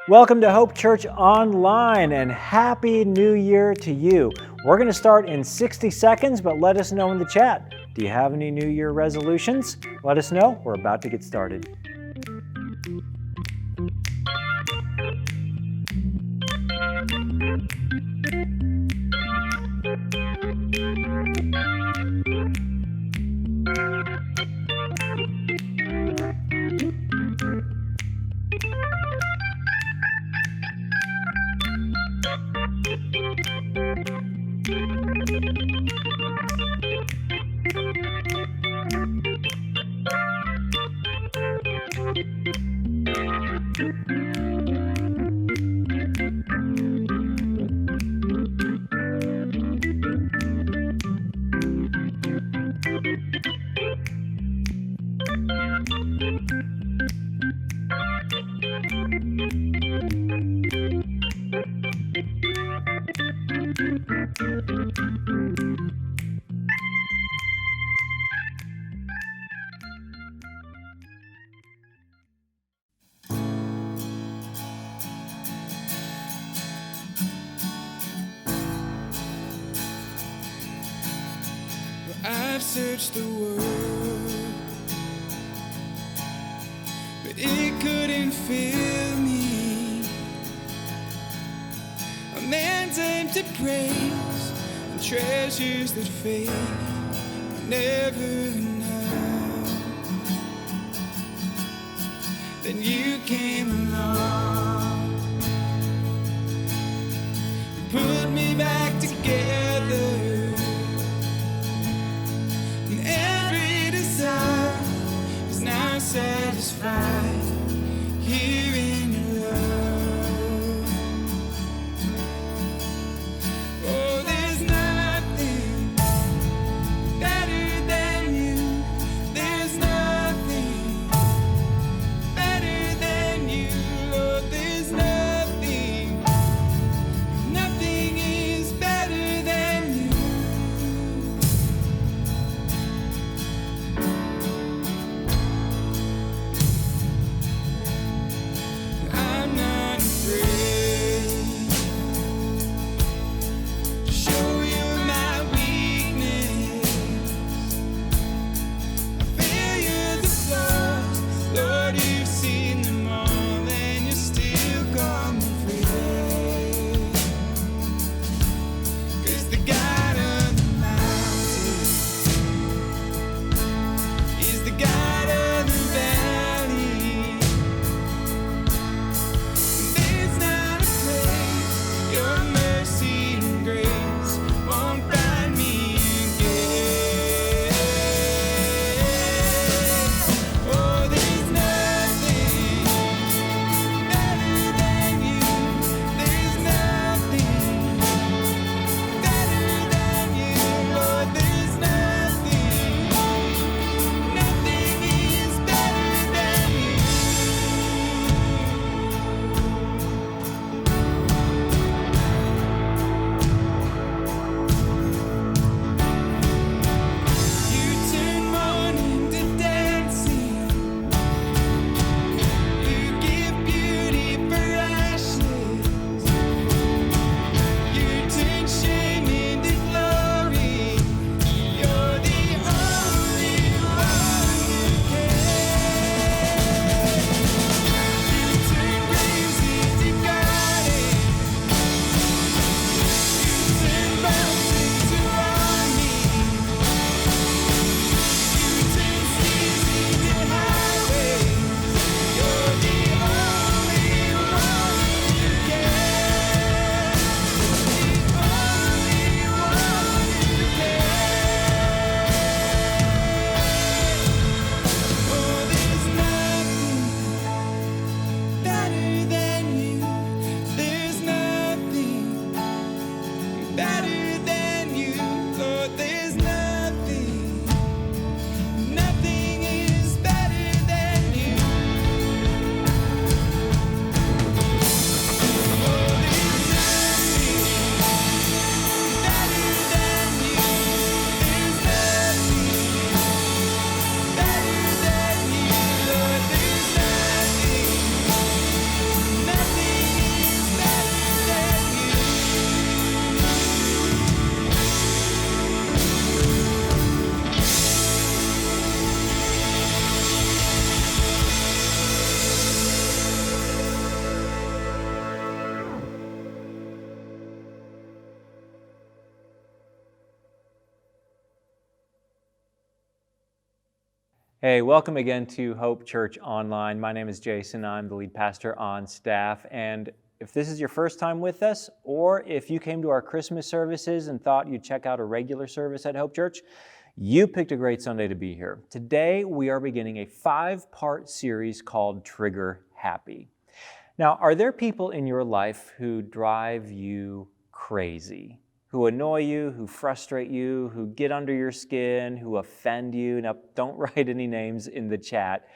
Welcome to Hope Church Online and Happy New Year to you. We're going to start in 60 seconds, but let us know in the chat. Do you have any New Year resolutions? Let us know. We're about to get started. I've searched the world, but it couldn't fill me. A man's empty praise and treasures that fade are never enough. Then you came along and put me back together. Now satisfied here in your love. Oh, there's nothing better than you. There's nothing better than you, Hey, welcome again to Hope Church Online. My name is Jason. I'm the lead pastor on staff. And if this is your first time with us, or if you came to our Christmas services and thought you'd check out a regular service at Hope Church, you picked a great Sunday to be here. Today, we are beginning a 5-part series called Trigger Happy. Now, are there people in your life who drive you crazy? Who annoy you, who frustrate you, who get under your skin, who offend you? Now, don't write any names in the chat.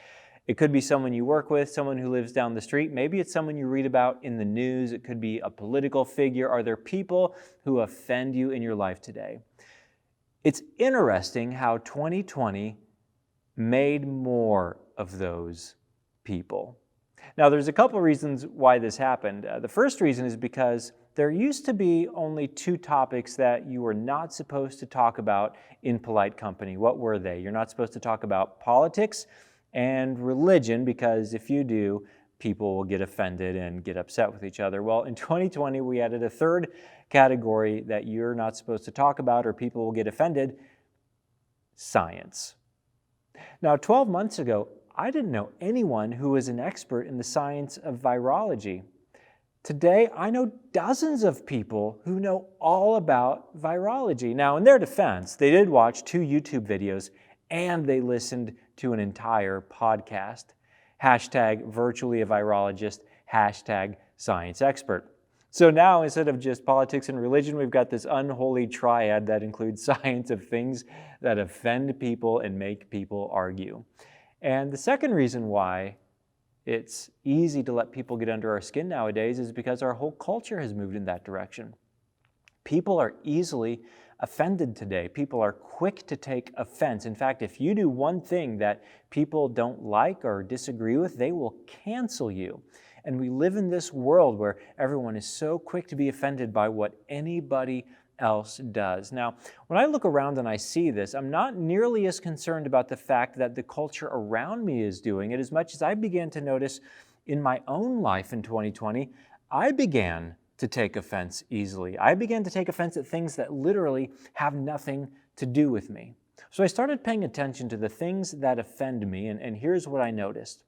It could be someone you work with, someone who lives down the street. Maybe it's someone you read about in the news. It could be a political figure. Are there people who offend you in your life today? It's interesting how 2020 made more of those people. Now, there's a couple reasons why this happened. The first reason is because there used to be only 2 topics that you were not supposed to talk about in polite company. What were they? You're not supposed to talk about politics and religion, because if you do, people will get offended and get upset with each other. Well, in 2020, we added a third category that you're not supposed to talk about or people will get offended: science. Now, 12 months ago, I didn't know anyone who was an expert in the science of virology. Today, I know dozens of people who know all about virology. Now, in their defense, they did watch 2 YouTube videos and they listened to an entire podcast. Hashtag virtually a virologist, hashtag science expert. So now, instead of just politics and religion, we've got this unholy triad that includes science of things that offend people and make people argue. And the second reason why it's easy to let people get under our skin nowadays is because our whole culture has moved in that direction. People are easily offended today. People are quick to take offense. In fact, if you do one thing that people don't like or disagree with, they will cancel you. And we live in this world where everyone is so quick to be offended by what anybody else does. Now, when I look around and I see this, I'm not nearly as concerned about the fact that the culture around me is doing it as much as I began to notice in my own life in 2020, I began to take offense easily. I began to take offense at things that literally have nothing to do with me. So I started paying attention to the things that offend me, and here's what I noticed.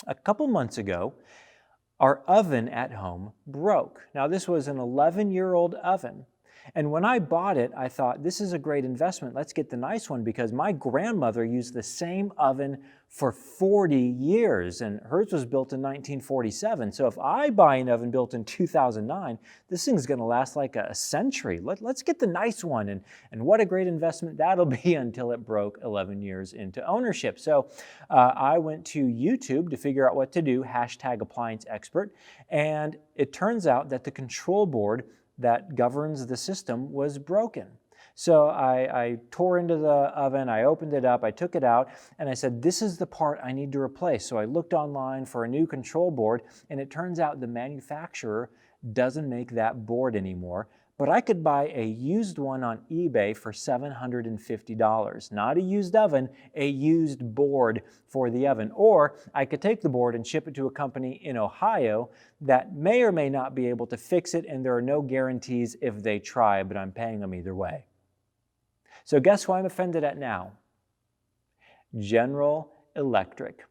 A couple months ago, our oven at home broke. Now, this was an 11-year-old oven. And when I bought it, I thought, this is a great investment. Let's get the nice one, because my grandmother used the same oven for 40 years, and hers was built in 1947. So if I buy an oven built in 2009, this thing's going to last like a century. Let's get the nice one, and what a great investment that'll be until it broke 11 years into ownership. So I went to YouTube to figure out what to do, hashtag appliance expert, and it turns out that the control board that governs the system was broken. So I tore into the oven, I opened it up, I took it out, and I said, this is the part I need to replace. So I looked online for a new control board, and it turns out the manufacturer doesn't make that board anymore. But I could buy a used one on eBay for $750. Not a used oven, a used board for the oven. Or I could take the board and ship it to a company in Ohio that may or may not be able to fix it, and there are no guarantees if they try, but I'm paying them either way. So guess who I'm offended at now? General Electric.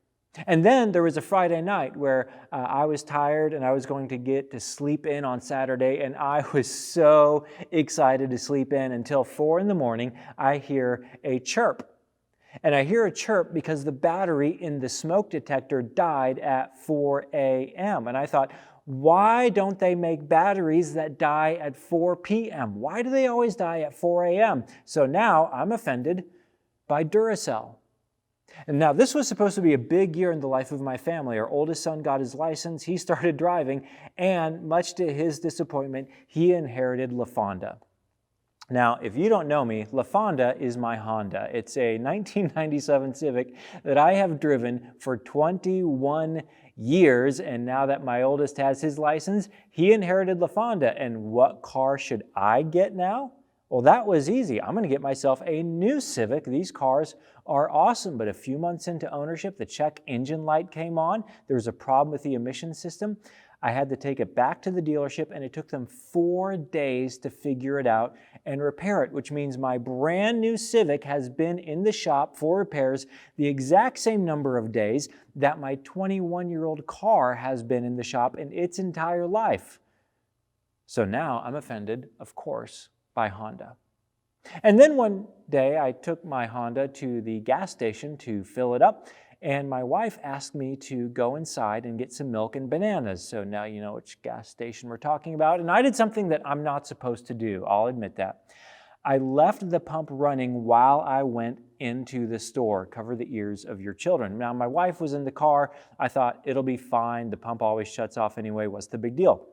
And then there was a Friday night where I was tired and I was going to get to sleep in on Saturday, and I was so excited to sleep in until 4 a.m. I hear a chirp. And I hear a chirp because the battery in the smoke detector died at 4 a.m. And I thought, why don't they make batteries that die at 4 p.m.? Why do they always die at 4 a.m.? So now I'm offended by Duracell. And now this was supposed to be a big year in the life of my family. Our oldest son got his license, he started driving, and much to his disappointment, he inherited La Fonda. Now, if you don't know me, La Fonda is my Honda. It's a 1997 Civic that I have driven for 21 years, and now that my oldest has his license, he inherited La Fonda. And what car should I get now? Well, that was easy. I'm going to get myself a new Civic. These cars are awesome, but a few months into ownership, the check engine light came on. There was a problem with the emission system. I had to take it back to the dealership, and it took them 4 days to figure it out and repair it, which means my brand new Civic has been in the shop for repairs the exact same number of days that my 21-year-old car has been in the shop in its entire life. So now I'm offended, of course, by Honda. And then one day I took my Honda to the gas station to fill it up, and my wife asked me to go inside and get some milk and bananas. So now you know which gas station we're talking about. And I did something that I'm not supposed to do, I'll admit that. I left the pump running while I went into the store. Cover the ears of your children. Now my wife was in the car. I thought it'll be fine. The pump always shuts off anyway. What's the big deal?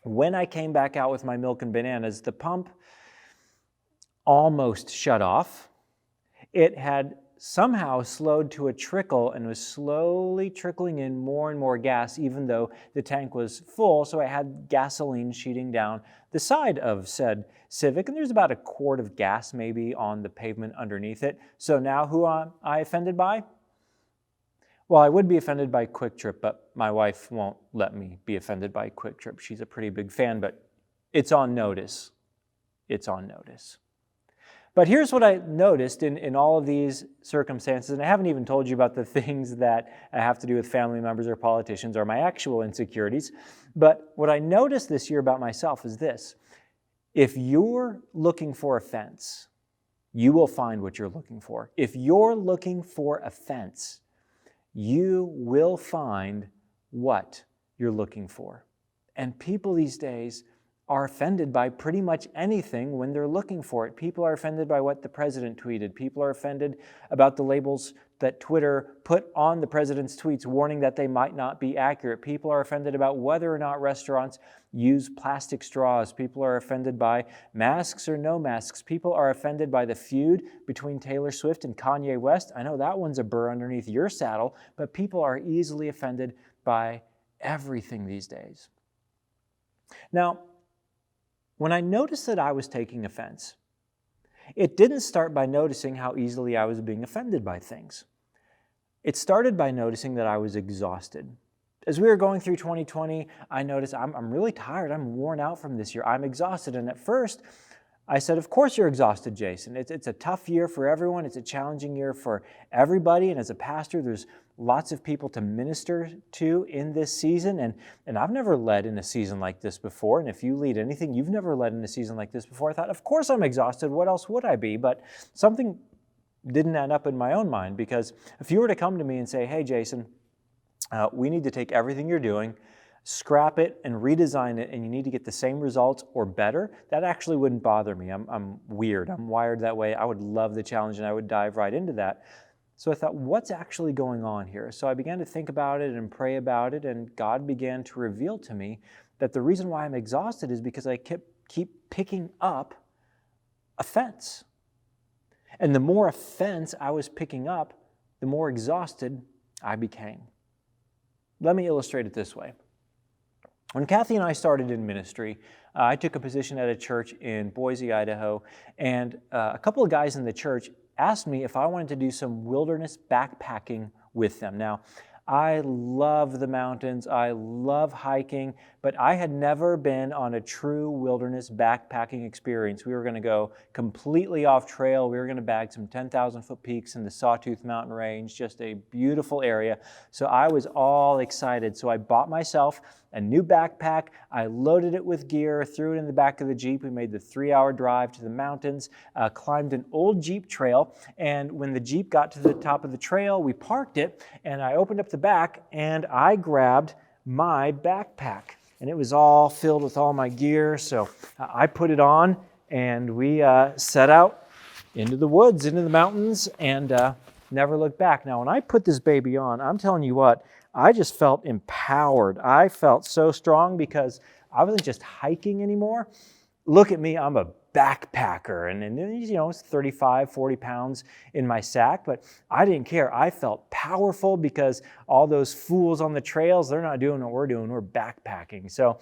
When I came back out with my milk and bananas, the pump almost shut off. It had somehow slowed to a trickle and was slowly trickling in more and more gas, even though the tank was full. So I had gasoline sheeting down the side of said Civic, and there's about a quart of gas maybe on the pavement underneath it. So now who am I offended by? Well, I would be offended by Quick Trip, but my wife won't let me be offended by Quick Trip. She's a pretty big fan, but it's on notice. It's on notice. But here's what I noticed in all of these circumstances, and I haven't even told you about the things that have to do with family members or politicians or my actual insecurities. But what I noticed this year about myself is this. If you're looking for a fence, you will find what you're looking for. If you're looking for a fence, you will find what you're looking for. And people these days are offended by pretty much anything when they're looking for it. People are offended by what the president tweeted. People are offended about the labels that Twitter put on the president's tweets warning that they might not be accurate. People are offended about whether or not restaurants use plastic straws. People are offended by masks or no masks. People are offended by the feud between Taylor Swift and Kanye West. I know that one's a burr underneath your saddle, but people are easily offended by everything these days. Now, when I noticed that I was taking offense, it didn't start by noticing how easily I was being offended by things. It started by noticing that I was exhausted. As we were going through 2020, I noticed I'm really tired. I'm worn out from this year. I'm exhausted. And at first, I said, of course you're exhausted, Jason. It's a tough year for everyone. It's a challenging year for everybody. And as a pastor, there's lots of people to minister to in this season. And I've never led in a season like this before. And if you lead anything, you've never led in a season like this before. I thought, of course I'm exhausted. What else would I be? But something didn't add up in my own mind, because if you were to come to me and say, hey, Jason, we need to take everything you're doing, scrap it and redesign it, and you need to get the same results or better, that actually wouldn't bother me. I'm weird. I'm wired that way. I would love the challenge and I would dive right into that. So I thought, what's actually going on here? So I began to think about it and pray about it, and God began to reveal to me that the reason why I'm exhausted is because I keep picking up offense. And the more offense I was picking up, the more exhausted I became. Let me illustrate it this way. When Kathy and I started in ministry, I took a position at a church in Boise, Idaho, and a couple of guys in the church asked me if I wanted to do some wilderness backpacking with them. Now, I love the mountains, I love hiking, but I had never been on a true wilderness backpacking experience. We were going to go completely off trail. We were going to bag some 10,000-foot peaks in the Sawtooth Mountain Range, just a beautiful area. So I was all excited. So I bought myself a new backpack. I loaded it with gear, threw it in the back of the Jeep. We made the 3-hour drive to the mountains, climbed an old Jeep trail, and when the Jeep got to the top of the trail, we parked it, and I opened up the back, and I grabbed my backpack. And it was all filled with all my gear, so I put it on, and we set out into the woods, into the mountains, and never looked back. Now, when I put this baby on, I'm telling you what, I just felt empowered. I felt so strong because I wasn't just hiking anymore. Look at me, I'm a backpacker, and it's 35, 40 pounds in my sack, but I didn't care. I felt powerful because all those fools on the trails, they're not doing what we're doing. We're backpacking. So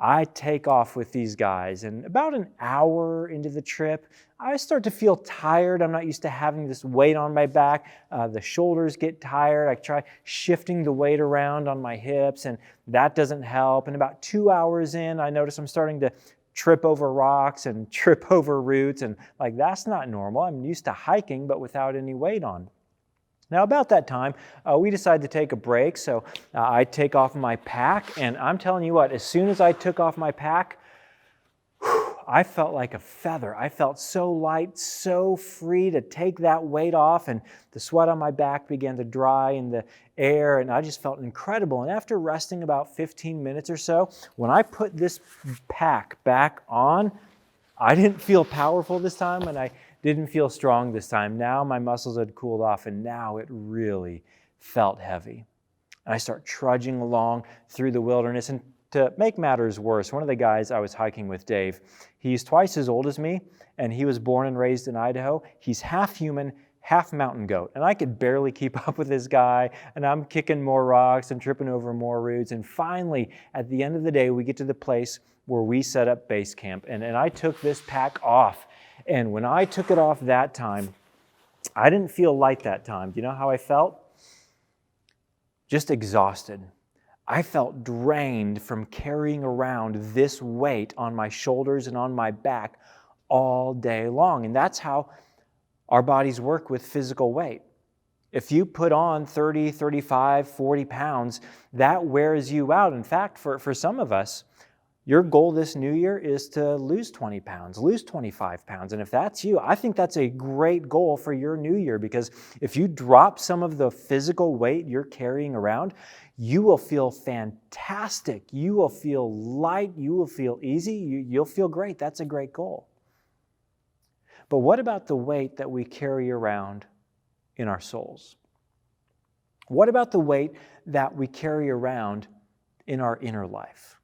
I take off with these guys, and about an hour into the trip, I start to feel tired. I'm not used to having this weight on my back. The shoulders get tired. I try shifting the weight around on my hips, and that doesn't help. And about 2 hours in, I notice I'm starting to trip over rocks and trip over roots, and like, that's not normal. I'm used to hiking, but without any weight on. Now, about that time, we decided to take a break, so I take off my pack, and I'm telling you what, as soon as I took off my pack, I felt like a feather. I felt so light, so free to take that weight off, and the sweat on my back began to dry in the air, and I just felt incredible. And after resting about 15 minutes or so, when I put this pack back on, I didn't feel powerful this time, and I didn't feel strong this time. Now my muscles had cooled off, and now it really felt heavy. And I start trudging along through the wilderness, and to make matters worse, one of the guys I was hiking with, Dave, he's twice as old as me, and he was born and raised in Idaho. He's half human, half mountain goat, and I could barely keep up with this guy, and I'm kicking more rocks and tripping over more roots. And finally, at the end of the day, we get to the place where we set up base camp, and I took this pack off. And when I took it off that time, I didn't feel light that time. Do you know how I felt? Just exhausted. I felt drained from carrying around this weight on my shoulders and on my back all day long. And that's how our bodies work with physical weight. If you put on 30, 35, 40 pounds, that wears you out. In fact, for some of us, your goal this new year is to lose 20 pounds, lose 25 pounds. And if that's you, I think that's a great goal for your new year, because if you drop some of the physical weight you're carrying around, you will feel fantastic. You will feel light. You will feel easy. You'll feel great. That's a great goal. But what about the weight that we carry around in our souls? What about the weight that we carry around in our inner life?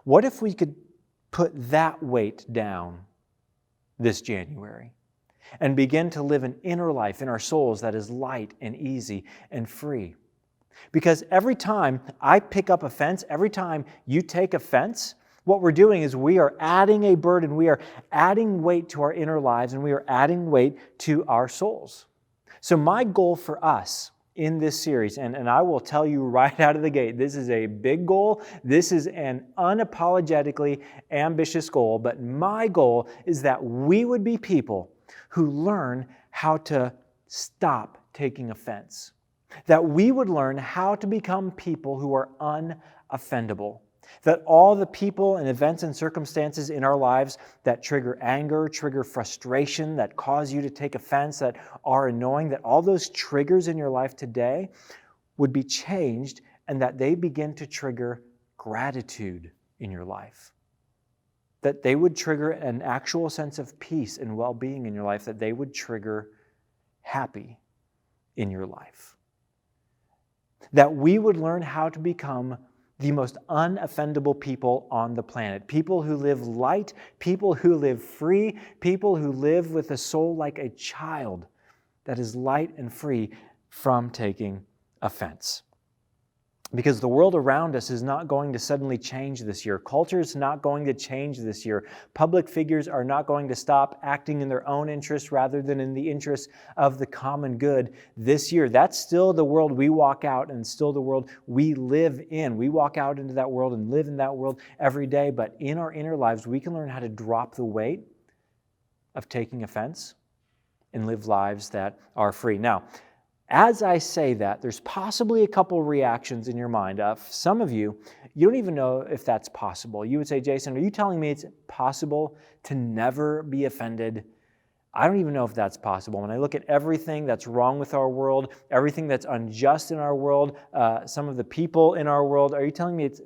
What if we could put that weight down this January and begin to live an inner life in our souls that is light and easy and free? Because every time I pick up offense, every time you take offense, what we're doing is we are adding a burden, we are adding weight to our inner lives, and we are adding weight to our souls. So my goal for us in this series, and I will tell you right out of the gate, this is a big goal. This is an unapologetically ambitious goal, but my goal is that we would be people who learn how to stop taking offense. That we would learn how to become people who are unoffendable. That all the people and events and circumstances in our lives that trigger anger, trigger frustration, that cause you to take offense, that are annoying, that all those triggers in your life today would be changed, and that they begin to trigger gratitude in your life. That they would trigger an actual sense of peace and well-being in your life, that they would trigger happy in your life. That we would learn how to become the most unoffendable people on the planet. People who live light, people who live free, people who live with a soul like a child that is light and free from taking offense. Because the world around us is not going to suddenly change this year. Culture is not going to change this year. Public figures are not going to stop acting in their own interests rather than in the interests of the common good this year. That's still the world we walk out and still the world we live in. We walk out into that world and live in that world every day, but in our inner lives, we can learn how to drop the weight of taking offense and live lives that are free. Now, as I say that, there's possibly a couple reactions in your mind. Some of you, you don't even know if that's possible. You would say, Jason, are you telling me it's possible to never be offended? I don't even know if that's possible. When I look at everything that's wrong with our world, everything that's unjust in our world, some of the people in our world, are you telling me it's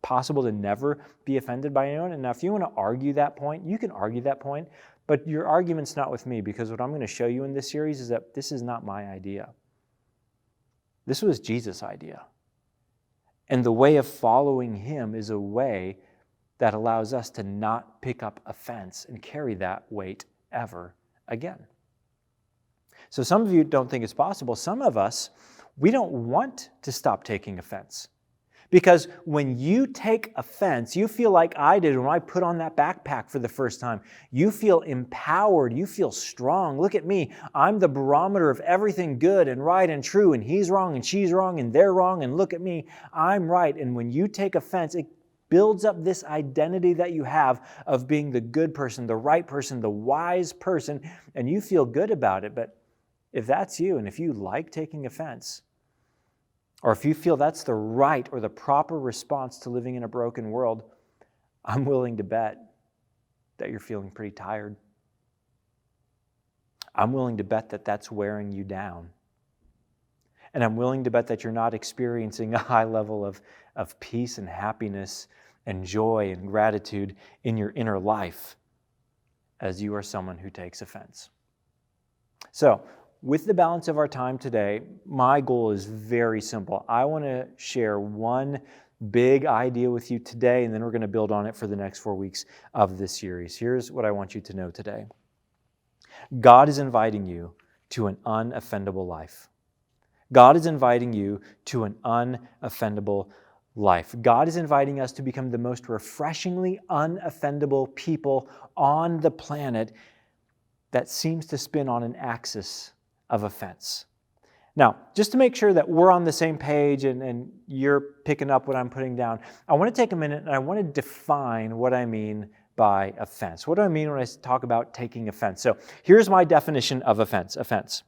possible to never be offended by anyone? And now if you want to argue that point, you can argue that point, but your argument's not with me, because what I'm going to show you in this series is that this is not my idea. This was Jesus' idea. And the way of following him is a way that allows us to not pick up offense and carry that weight ever again. So some of you don't think it's possible. Some of us, we don't want to stop taking offense Because when you take offense, you feel like I did when I put on that backpack for the first time. You feel empowered. You feel strong. Look at me. I'm the barometer of everything good and right and true, and he's wrong and she's wrong and they're wrong, and look at me. I'm right. And when you take offense, it builds up this identity that you have of being the good person, the right person, the wise person, and you feel good about it. But if that's you, and if you like taking offense, or if you feel that's the right or the proper response to living in a broken world, I'm willing to bet that you're feeling pretty tired. I'm willing to bet that that's wearing you down. And I'm willing to bet that you're not experiencing a high level of peace and happiness and joy and gratitude in your inner life as you are someone who takes offense. So, with the balance of our time today, my goal is very simple. I want to share one big idea with you today, and then we're going to build on it for the next 4 weeks of this series. Here's what I want you to know today. God is inviting you to an unoffendable life. God is inviting you to an unoffendable life. God is inviting us to become the most refreshingly unoffendable people on the planet that seems to spin on an axis of offense. Now, just to make sure that we're on the same page and you're picking up what I'm putting down, I want to take a minute and I want to define what I mean by offense. What do I mean when I talk about taking offense? So here's my definition of offense. Offense.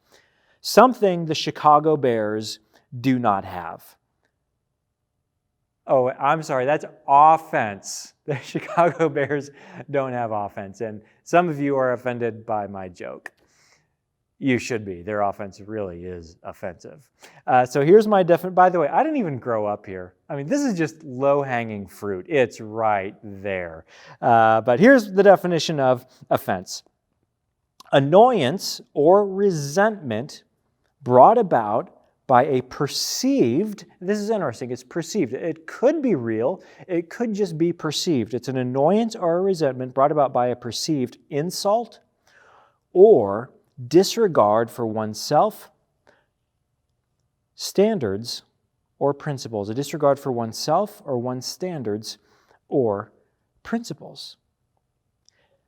Something the Chicago Bears do not have. Oh, I'm sorry, that's offense. The Chicago Bears don't have offense, and some of you are offended by my joke. You should be. Their offense really is offensive. So here's my definition. By the way, I didn't even grow up here. I mean, this is just low-hanging fruit. It's right there. But here's the definition of offense. Annoyance or resentment brought about by a perceived, this is interesting, it's perceived. It could be real. It could just be perceived. It's an annoyance or a resentment brought about by a perceived insult or disregard for oneself, standards, or principles. A disregard for oneself or one's standards or principles.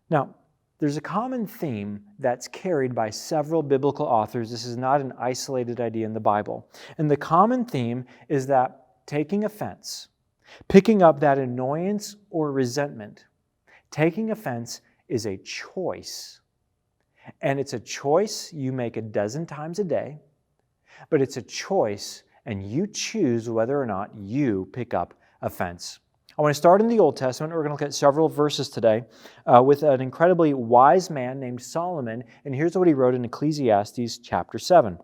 Now, there's a common theme that's carried by several biblical authors. This is not an isolated idea in the Bible. And the common theme is that taking offense, picking up that annoyance or resentment, taking offense is a choice. And it's a choice you make a dozen times a day, but it's a choice and you choose whether or not you pick up offense. I want to start in the Old Testament. We're going to look at several verses today with an incredibly wise man named Solomon. And here's what he wrote in Ecclesiastes chapter 7.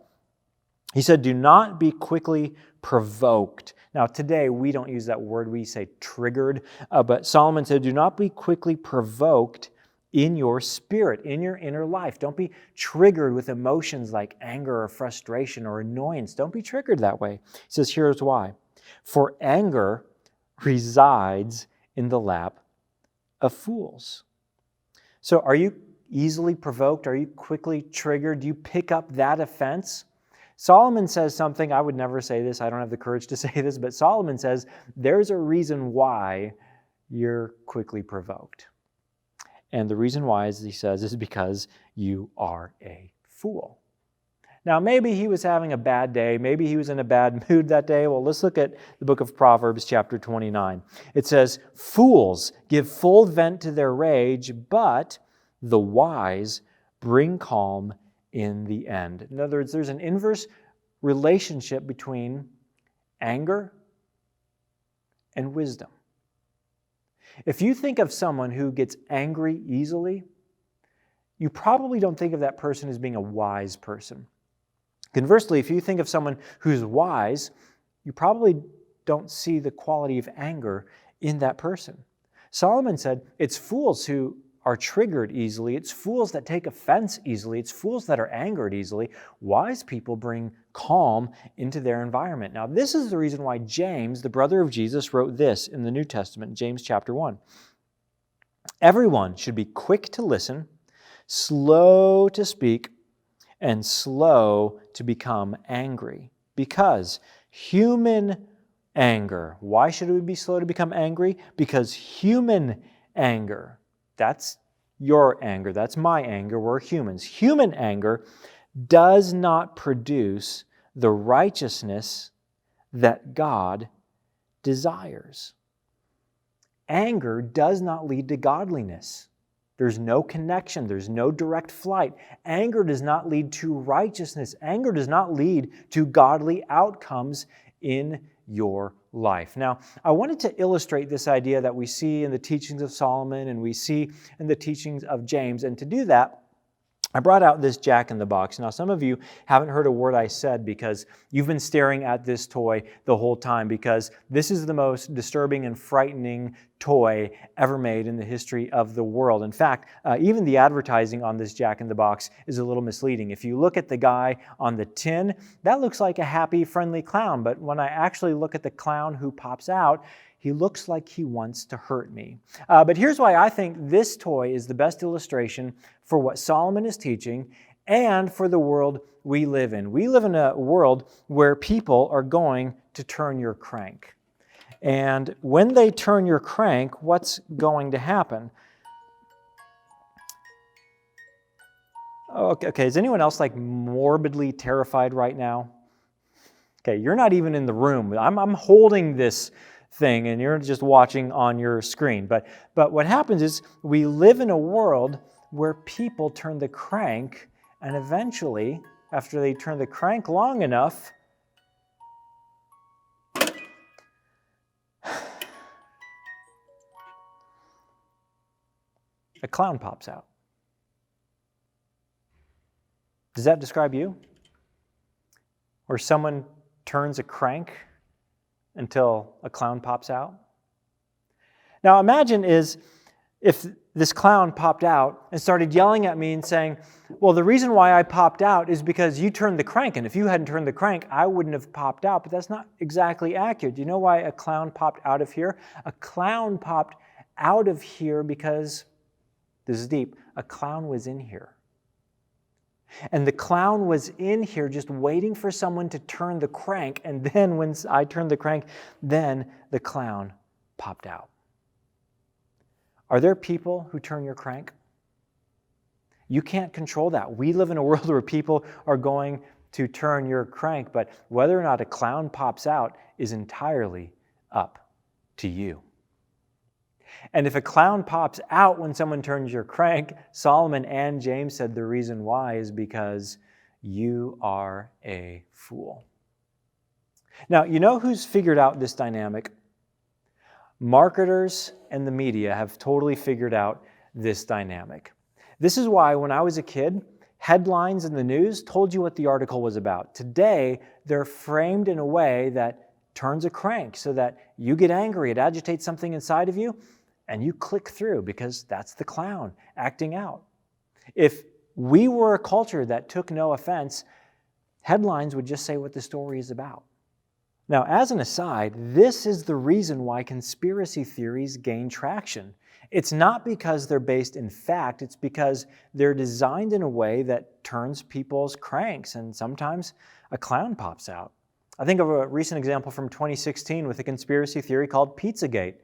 He said, "Do not be quickly provoked." Now, today we don't use that word. We say triggered. But Solomon said, "Do not be quickly provoked in your spirit, in your inner life." Don't be triggered with emotions like anger or frustration or annoyance. Don't be triggered that way. He says, here's why. For anger resides in the lap of fools. So are you easily provoked? Are you quickly triggered? Do you pick up that offense? Solomon says something, I would never say this, I don't have the courage to say this, but Solomon says there's a reason why you're quickly provoked. And the reason why, as he says, is because you are a fool. Now, maybe he was having a bad day. Maybe he was in a bad mood that day. Well, let's look at the book of Proverbs, chapter 29. It says, "Fools give full vent to their rage, but the wise bring calm in the end." In other words, there's an inverse relationship between anger and wisdom. If you think of someone who gets angry easily, you probably don't think of that person as being a wise person. Conversely, if you think of someone who's wise, you probably don't see the quality of anger in that person. Solomon said, it's fools who are triggered easily. It's fools that take offense easily. It's fools that are angered easily. Wise people bring calm into their environment. Now, this is the reason why James, the brother of Jesus, wrote this in the New Testament, James chapter 1. "Everyone should be quick to listen, slow to speak, and slow to become angry, because human anger. Why should we be slow to become angry? Because human anger, that's your anger, that's my anger, we're humans. Human anger does not produce the righteousness that God desires. Anger does not lead to godliness. There's no connection. There's no direct flight. Anger does not lead to righteousness. Anger does not lead to godly outcomes in your life. Now, I wanted to illustrate this idea that we see in the teachings of Solomon and we see in the teachings of James. And to do that, I brought out this Jack in the Box. Now, some of you haven't heard a word I said because you've been staring at this toy the whole time, because this is the most disturbing and frightening toy ever made in the history of the world. In fact, even the advertising on this Jack in the Box is a little misleading. If you look at the guy on the tin, that looks like a happy, friendly clown. But when I actually look at the clown who pops out, he looks like he wants to hurt me. But here's why I think this toy is the best illustration for what Solomon is teaching and for the world we live in. We live in a world where people are going to turn your crank. And when they turn your crank, what's going to happen? Okay, is anyone else like morbidly terrified right now? Okay, you're not even in the room. I'm holding this thing and you're just watching on your screen. But what happens is we live in a world where people turn the crank, and eventually, after they turn the crank long enough, a clown pops out. Does that describe you? Or someone turns a crank until a clown pops out? Now imagine if this clown popped out and started yelling at me and saying, well, the reason why I popped out is because you turned the crank, and if you hadn't turned the crank, I wouldn't have popped out. But that's not exactly accurate. Do you know why a clown popped out of here? A clown popped out of here because, this is deep, a clown was in here. And the clown was in here just waiting for someone to turn the crank, and then when I turned the crank, then the clown popped out. Are there people who turn your crank? You can't control that. We live in a world where people are going to turn your crank, but whether or not a clown pops out is entirely up to you. And if a clown pops out when someone turns your crank, Solomon and James said the reason why is because you are a fool. Now, you know who's figured out this dynamic? Marketers and the media have totally figured out this dynamic. This is why when I was a kid, headlines in the news told you what the article was about. Today, they're framed in a way that turns a crank so that you get angry, it agitates something inside of you, and you click through because that's the clown acting out. If we were a culture that took no offense, headlines would just say what the story is about. Now, as an aside, this is the reason why conspiracy theories gain traction. It's not because they're based in fact, it's because they're designed in a way that turns people's cranks, and sometimes a clown pops out. I think of a recent example from 2016 with a conspiracy theory called Pizzagate.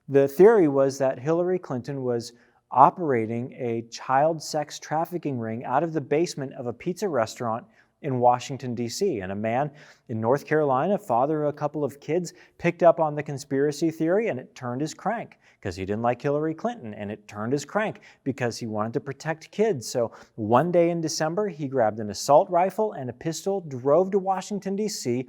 The theory was that Hillary Clinton was operating a child sex trafficking ring out of the basement of a pizza restaurant in Washington, D.C. And a man in North Carolina, father of a couple of kids, picked up on the conspiracy theory, and it turned his crank because he didn't like Hillary Clinton, and it turned his crank because he wanted to protect kids. So one day in December, he grabbed an assault rifle and a pistol, drove to Washington, D.C.,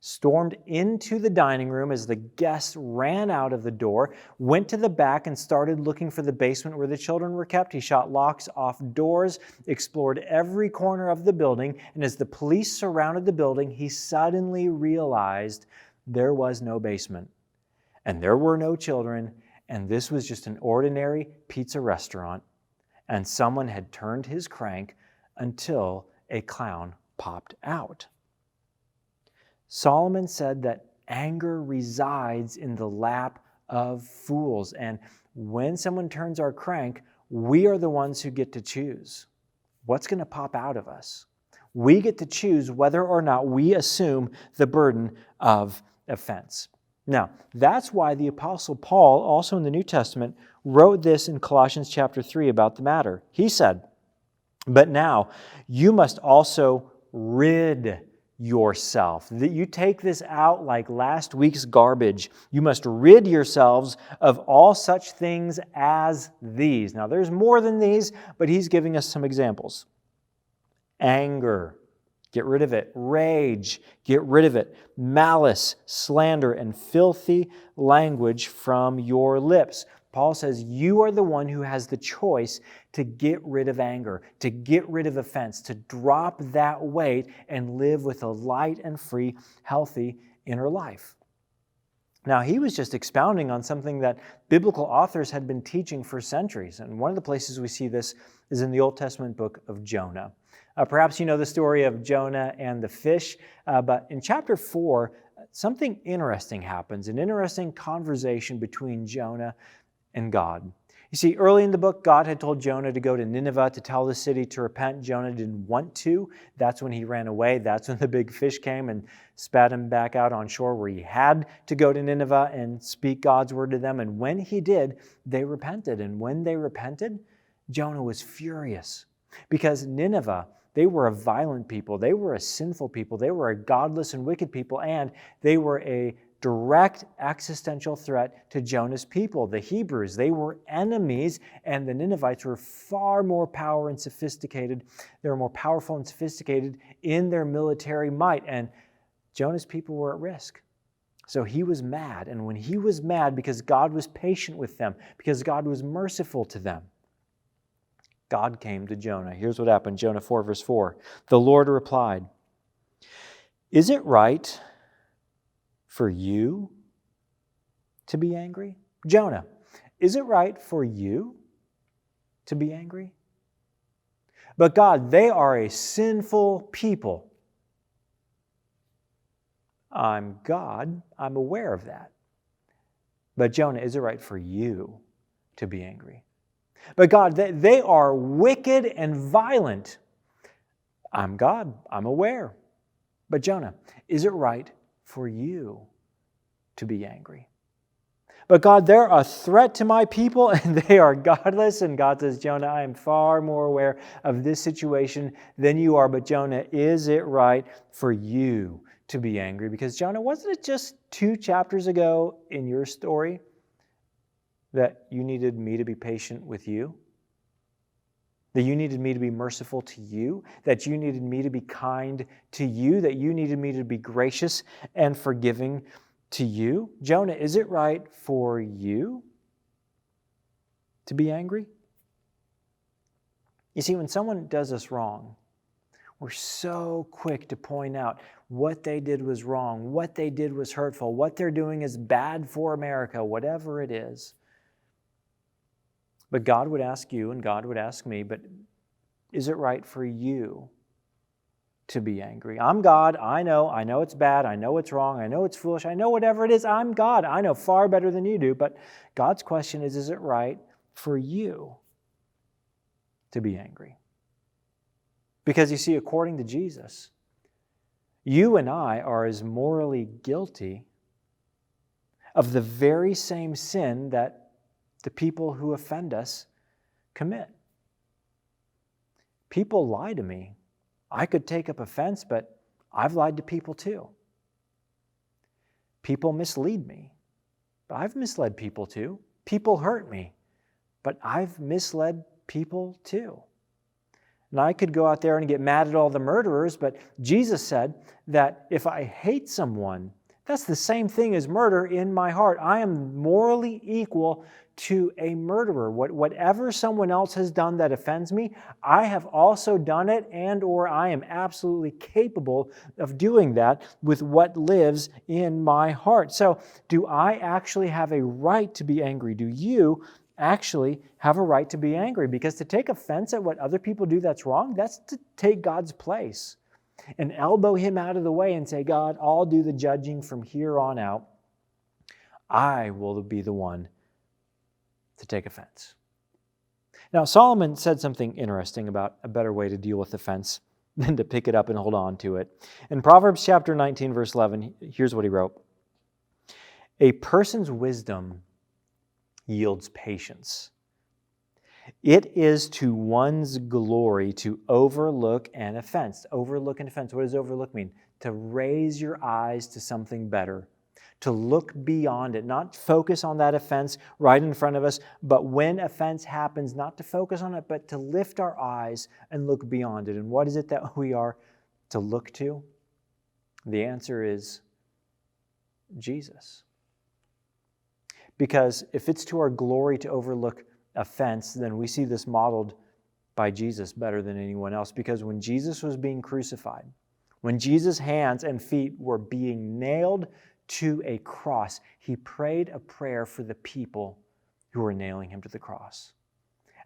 stormed into the dining room as the guests ran out of the door, went to the back and started looking for the basement where the children were kept. He shot locks off doors, explored every corner of the building, and as the police surrounded the building, he suddenly realized there was no basement, and there were no children, and this was just an ordinary pizza restaurant, and someone had turned his crank until a clown popped out. Solomon said that anger resides in the lap of fools. And when someone turns our crank, we are the ones who get to choose what's going to pop out of us. We get to choose whether or not we assume the burden of offense. Now, that's why the Apostle Paul, also in the New Testament, wrote this in Colossians chapter 3 about the matter. He said, "But now you must also rid yourself." That you take this out like last week's garbage. You must rid yourselves of all such things as these. Now, there's more than these, but he's giving us some examples. Anger, get rid of it. Rage, get rid of it. Malice, slander, and filthy language from your lips. Paul says you are the one who has the choice to get rid of anger, to get rid of offense, to drop that weight and live with a light and free, healthy inner life. Now, he was just expounding on something that biblical authors had been teaching for centuries. And one of the places we see this is in the Old Testament book of Jonah. Perhaps you know the story of Jonah and the fish, but in chapter 4, something interesting happens, an interesting conversation between Jonah and God. You see, early in the book, God had told Jonah to go to Nineveh to tell the city to repent. Jonah didn't want to. That's when he ran away. That's when the big fish came and spat him back out on shore, where he had to go to Nineveh and speak God's word to them. And when he did, they repented. And when they repented, Jonah was furious, because Nineveh, they were a violent people. They were a sinful people. They were a godless and wicked people, and they were a direct existential threat to Jonah's people, the Hebrews. They were enemies, and the Ninevites were far more powerful and sophisticated. They were more powerful and sophisticated in their military might, and Jonah's people were at risk. So he was mad, and when he was mad because God was patient with them, because God was merciful to them, God came to Jonah. Here's what happened, Jonah 4, verse 4. The Lord replied, "Is it right for you to be angry?" Jonah, is it right for you to be angry? But God, they are a sinful people. I'm God. I'm aware of that. But Jonah, is it right for you to be angry? But God, they are wicked and violent. I'm God. I'm aware. But Jonah, is it right for you to be angry? But God, they're a threat to my people and they are godless. And God says, Jonah, I am far more aware of this situation than you are. But Jonah, is it right for you to be angry? Because Jonah, wasn't it just 2 chapters ago in your story that you needed me to be patient with you? That you needed me to be merciful to you? That you needed me to be kind to you? That you needed me to be gracious and forgiving to you? Jonah, is it right for you to be angry? You see, when someone does us wrong, we're so quick to point out what they did was wrong, what they did was hurtful, what they're doing is bad for America, whatever it is. But God would ask you and God would ask me, but is it right for you to be angry? I'm God. I know it's bad. I know it's wrong. I know it's foolish. I know whatever it is. I'm God. I know far better than you do. But God's question is it right for you to be angry? Because you see, according to Jesus, you and I are as morally guilty of the very same sin that the people who offend us commit. People lie to me. I could take up offense, but I've lied to people too. People mislead me, but I've misled people too. People hurt me, but I've misled people too. And I could go out there and get mad at all the murderers, but Jesus said that if I hate someone, that's the same thing as murder in my heart. I am morally equal to a murderer. Whatever someone else has done that offends me, I have also done it, and or I am absolutely capable of doing that with what lives in my heart. So, do I actually have a right to be angry? Do you actually have a right to be angry? Because to take offense at what other people do that's wrong, that's to take God's place and elbow him out of the way and say, God, I'll do the judging from here on out. I will be the one to take offense. Now, Solomon said something interesting about a better way to deal with offense than to pick it up and hold on to it. In Proverbs chapter 19, verse 11, here's what he wrote. A person's wisdom yields patience. It is to one's glory to overlook an offense. Overlook an offense. What does overlook mean? To raise your eyes to something better. To look beyond it. Not focus on that offense right in front of us, but when offense happens, not to focus on it, but to lift our eyes and look beyond it. And what is it that we are to look to? The answer is Jesus. Because if it's to our glory to overlook offense, then we see this modeled by Jesus better than anyone else. Because when Jesus was being crucified, when Jesus' hands and feet were being nailed to a cross, he prayed a prayer for the people who were nailing him to the cross.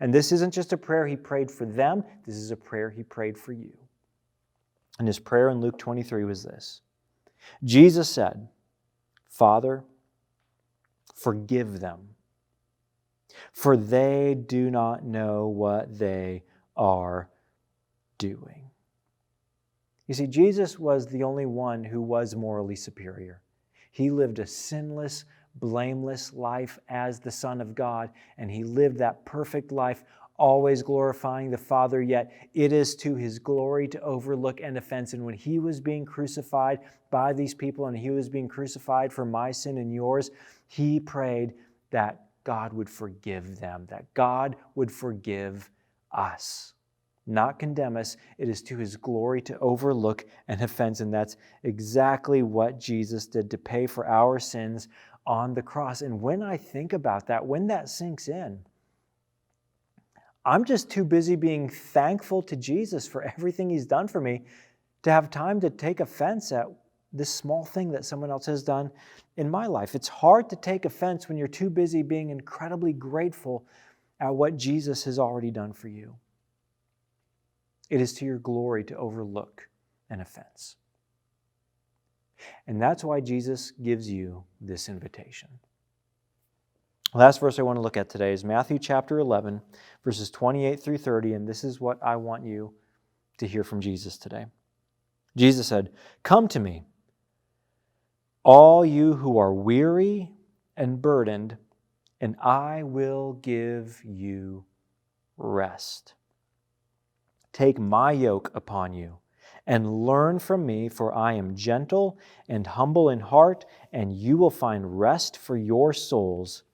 And this isn't just a prayer he prayed for them, this is a prayer he prayed for you. And his prayer in Luke 23 was this. Jesus said, Father, forgive them, for they do not know what they are doing. You see, Jesus was the only one who was morally superior. He lived a sinless, blameless life as the Son of God, and he lived that perfect life, always glorifying the Father, yet it is to his glory to overlook an offense. And when he was being crucified by these people, and he was being crucified for my sin and yours, he prayed that God would forgive them, that God would forgive us. Not condemn us. It is to his glory to overlook an offense, and that's exactly what Jesus did to pay for our sins on the cross. And when I think about that, when that sinks in, I'm just too busy being thankful to Jesus for everything he's done for me to have time to take offense at this small thing that someone else has done in my life. It's hard to take offense when you're too busy being incredibly grateful at what Jesus has already done for you. It is to your glory to overlook an offense. And that's why Jesus gives you this invitation. Last verse I want to look at today is Matthew chapter 11, verses 28 through 30, and this is what I want you to hear from Jesus today. Jesus said, "Come to me, all you who are weary and burdened, and I will give you rest. Take my yoke upon you and learn from me, for I am gentle and humble in heart, and you will find rest for your souls.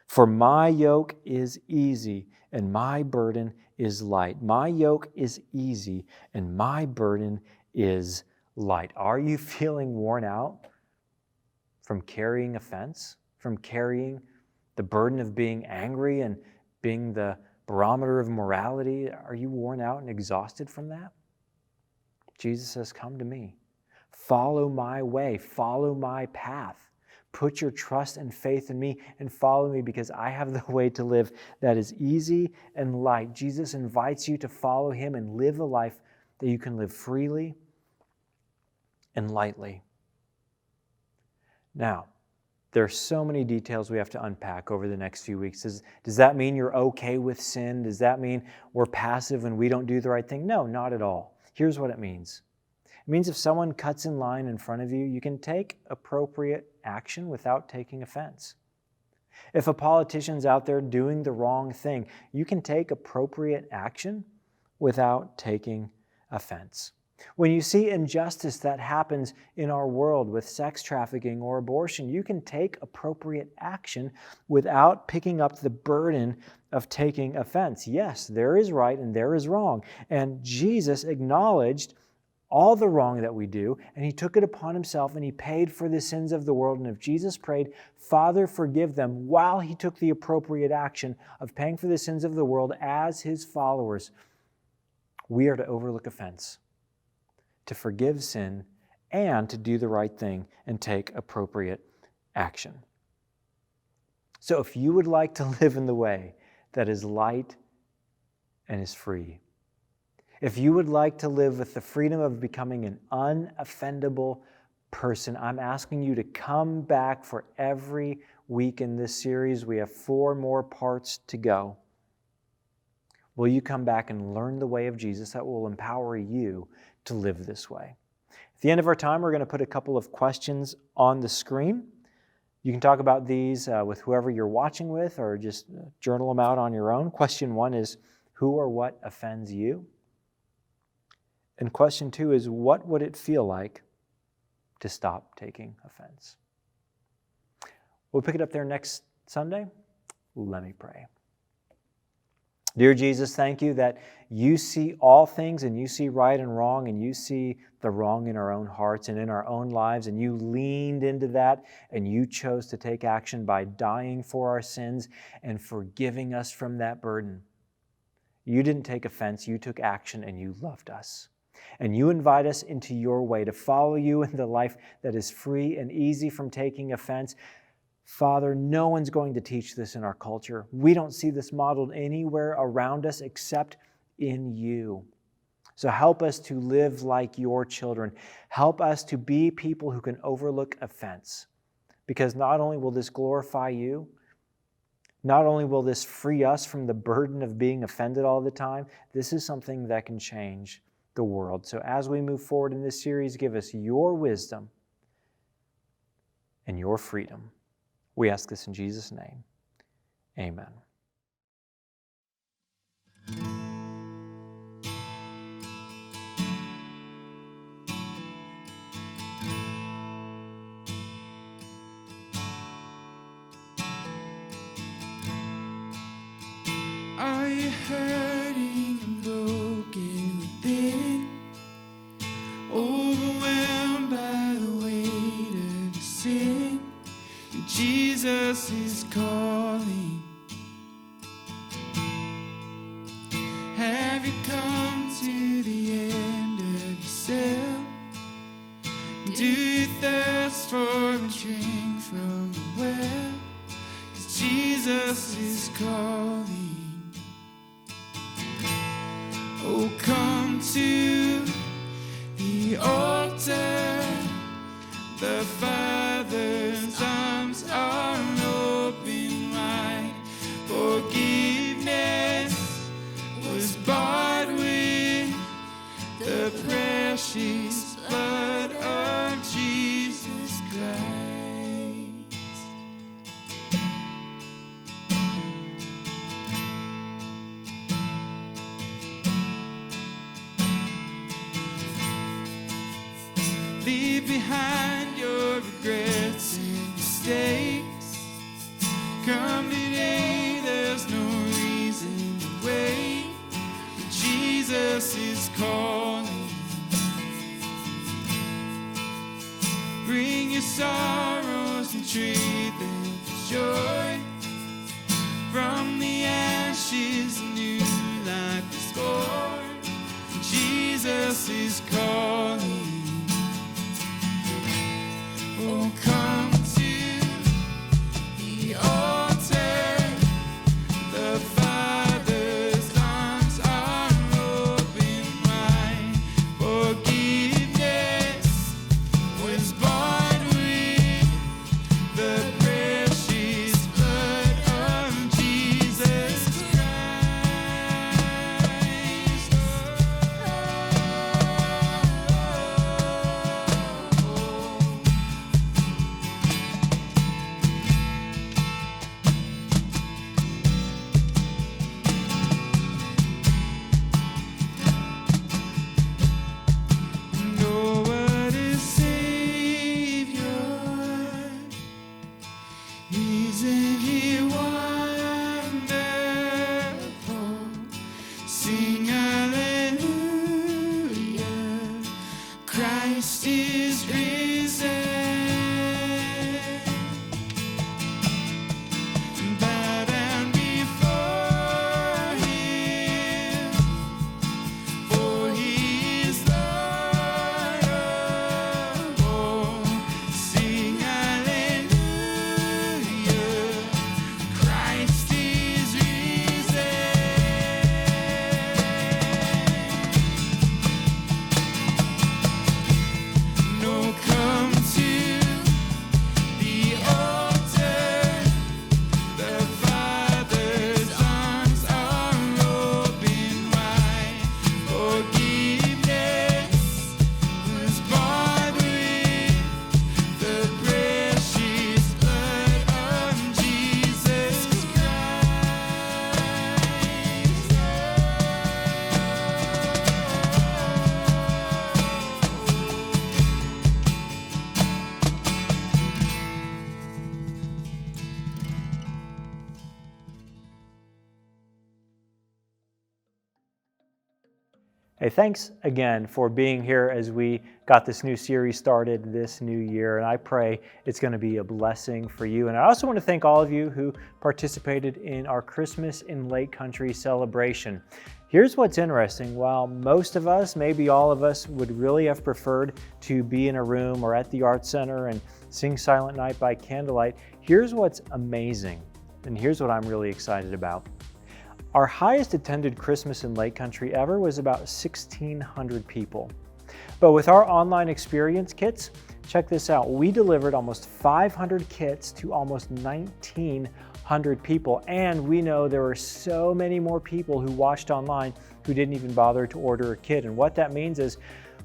For my yoke is easy and my burden is light." My yoke is easy and my burden is light. Are you feeling worn out from carrying offense, from carrying the burden of being angry and being the barometer of morality? Are you worn out and exhausted from that? Jesus says, come to me. Follow my way. Follow my path. Put your trust and faith in me and follow me, because I have the way to live that is easy and light. Jesus invites you to follow him and live a life that you can live freely and lightly. Now, there are so many details we have to unpack over the next few weeks. Does that mean you're okay with sin? Does that mean we're passive when we don't do the right thing? No, not at all. Here's what it means. It means if someone cuts in line in front of you, you can take appropriate action without taking offense. If a politician's out there doing the wrong thing, you can take appropriate action without taking offense. When you see injustice that happens in our world with sex trafficking or abortion, you can take appropriate action without picking up the burden of taking offense. Yes, there is right and there is wrong. And Jesus acknowledged all the wrong that we do, and he took it upon himself and he paid for the sins of the world. And if Jesus prayed, Father, forgive them, while he took the appropriate action of paying for the sins of the world as his followers, we are to overlook offense, to forgive sin, and to do the right thing and take appropriate action. So if you would like to live in the way that is light and is free, if you would like to live with the freedom of becoming an unoffendable person, I'm asking you to come back for every week in this series. We have 4 more parts to go. Will you come back and learn the way of Jesus that will empower you to live this way? At the end of our time, we're going to put a couple of questions on the screen. You can talk about these with whoever you're watching with, or just journal them out on your own. Question 1 is, who or what offends you? And question 2 is, what would it feel like to stop taking offense? We'll pick it up there next Sunday. Let me pray. Dear Jesus, thank you that you see all things, and you see right and wrong, and you see the wrong in our own hearts and in our own lives, and you leaned into that, and you chose to take action by dying for our sins and forgiving us from that burden. You didn't take offense, you took action, and you loved us. And you invite us into your way to follow you in the life that is free and easy from taking offense. Father, no one's going to teach this in our culture. We don't see this modeled anywhere around us except in you. So help us to live like your children. Help us to be people who can overlook offense. Because not only will this glorify you, not only will this free us from the burden of being offended all the time, this is something that can change the world. So as we move forward in this series, give us your wisdom and your freedom. We ask this in Jesus' name. Amen. Are you hurting and broken within? Overwhelmed by the weight of your sin? Jesus is calling. Have you come to the end of yourself? Do you thirst for a drink from the well? 'Cause Jesus is calling. Oh, come to the altar. The Father's arms are open wide. Forgiveness was bought with the precious blood of Jesus Christ. Leave behind your regrets and mistakes. Come today, there's no reason to wait. Jesus is calling. Bring your sorrows and treat them with joy. From the ashes, a new life is born. Jesus is calling. Oh, come to the altar. The Father's arms are open wide. Forgiveness was bought with the precious blood Hey, thanks again for being here as we got this new series started this new year, and I pray it's going to be a blessing for you. And I also want to thank all of you who participated in our Christmas in Lake Country celebration. Here's what's interesting. While most of us, maybe all of us, would really have preferred to be in a room or at the Art Center and sing Silent Night by candlelight, here's what's amazing, and here's what I'm really excited about. Our highest attended Christmas in Lake Country ever was about 1,600 people. But with our online experience kits, check this out. We delivered almost 500 kits to almost 1,900 people. And we know there were so many more people who watched online who didn't even bother to order a kit. And what that means is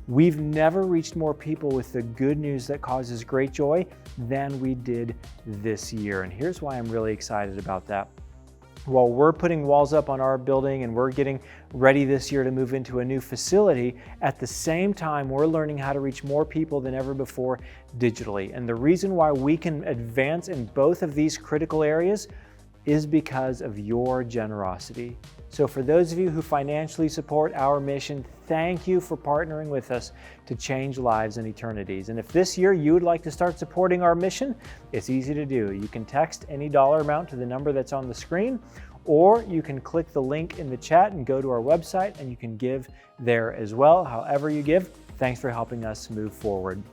we've never reached more people with the good news that causes great joy than we did this year. And here's why I'm really excited about that. While we're putting walls up on our building and we're getting ready this year to move into a new facility, at the same time, we're learning how to reach more people than ever before digitally. And the reason why we can advance in both of these critical areas is because of your generosity. So for those of you who financially support our mission, thank you for partnering with us to change lives and eternities. And if this year you would like to start supporting our mission, it's easy to do. You can text any dollar amount to the number that's on the screen, or you can click the link in the chat and go to our website and you can give there as well. However you give, thanks for helping us move forward.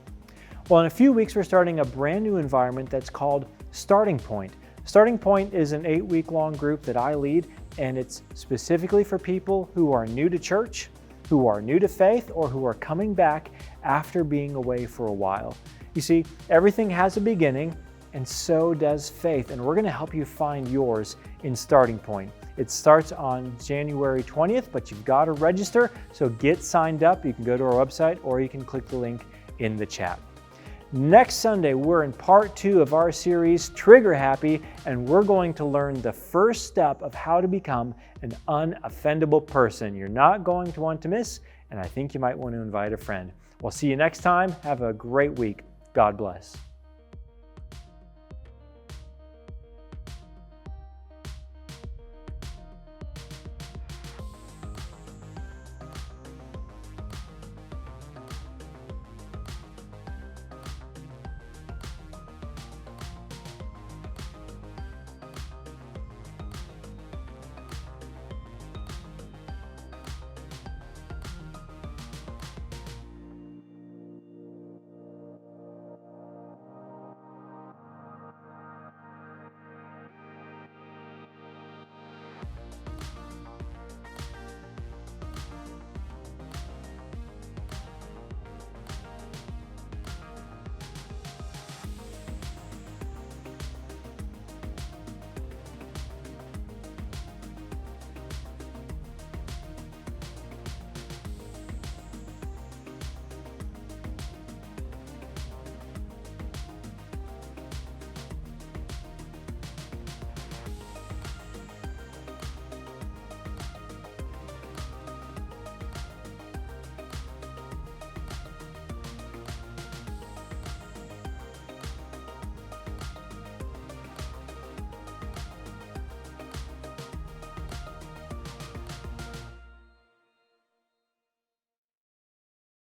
Well, in a few weeks, we're starting a brand new environment that's called Starting Point. Starting Point is an 8-week-long group that I lead, and it's specifically for people who are new to church, who are new to faith, or who are coming back after being away for a while. You see, everything has a beginning, and so does faith, and we're going to help you find yours in Starting Point. It starts on January 20th, but you've got to register, so get signed up. You can go to our website, or you can click the link in the chat. Next Sunday, we're in part 2 of our series, Trigger Happy, and we're going to learn the first step of how to become an unoffendable person. You're not going to want to miss, and I think you might want to invite a friend. We'll see you next time. Have a great week. God bless.